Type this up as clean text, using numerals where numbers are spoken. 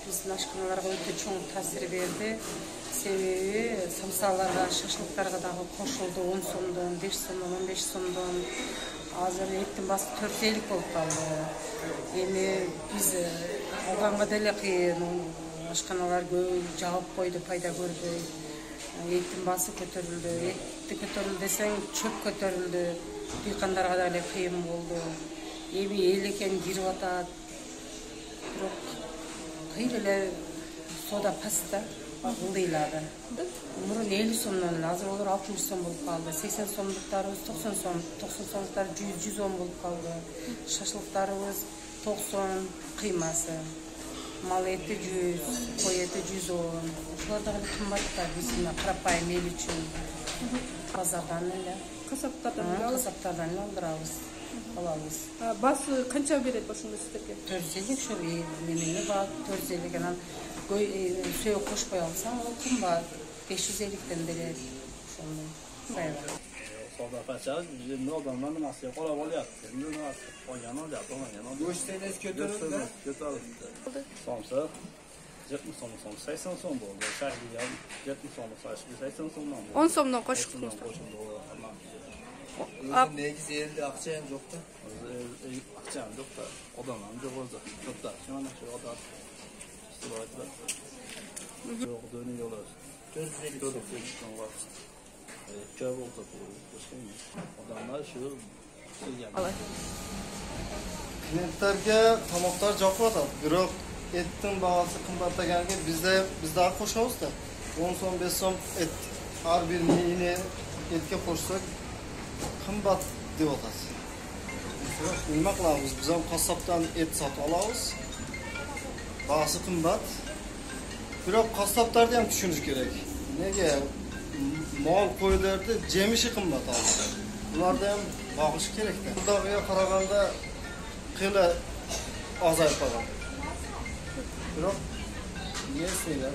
биздин ашканаларга өтө чоң таасир берди. Себеби самсаларга, шашлыктарга дагы кошулду 10 сомдон, 5 сомдон, 15 сомдон. Азыр эттин баасы 450 болуп калды. Эми биз алганга деле кыйын, ашканалар жабып койду, пайда көрбөй. Эттин баасы көтөрүлдү. Этти көтөрүлдү десең, чөп көтөрүлдү. Дыйкандарга деле кыйын болду. Эми эл экен кирип атат. Бирок кыйын эле сода паста ылдыйлады. Мурун 50 сомдон, азыр олар 60 сом болуп калды. 80 сомдуктарыбыз 90 сом, 90 сомдуктар 110 болуп калды. Шашлыктарыбыз 90, кыймасы. Мал эти 100, кой эти 110. Ошолор дагы кымбатта биздин карапайым эл үчүн. Базардан эле, касаптардан эле алдырабыз. Алабыз. Басы канча берет ошондо сиздерге? 450 ошо менен баат 450 анан сөөк кошпой алсаң, ал кымбат 550ден берет. Ошондой. Сайра. Soda paçaz, bizim ne adamların asya kola bol yaptı. Şimdi ne yaptı? Oyana yaptı, oyana. Göçteniz kötürüldü. Kötürüldü. Somsa, 70 som, 80 som oldu. Şahidi ya, 70 som, 80 somdan oldu. 10 somdan koşuldunuz. Özün negisi elde akçayın yoktu. Akçayın yok da, odanların yok oldu. Yok da, şu an şu oda. Sıvaydı. Yok, dönüyorlar. 450 som var. Köy oldu bu. Odamlar şu Alay. Klientlarga tomoqlar yoqib atadi. Biroq etning bahosi qimmatlaganiga bizda qo'shamiz-da. 10 so'm, 5 so'm et. Har bir meni etga qo'shsak qimmat deb atasiz. Nima qilamiz? Biz ham qassobdan et sotib olamiz. Bahosi qimmat. Biroq qassoblarni ham tushunish kerak. Nega? Mol qo'ylarda jemishi qimmat hozir. Ularda ham boqish kerak-da. Xudoga qaraganda qila ozayib qolgan. Biroq niyasilar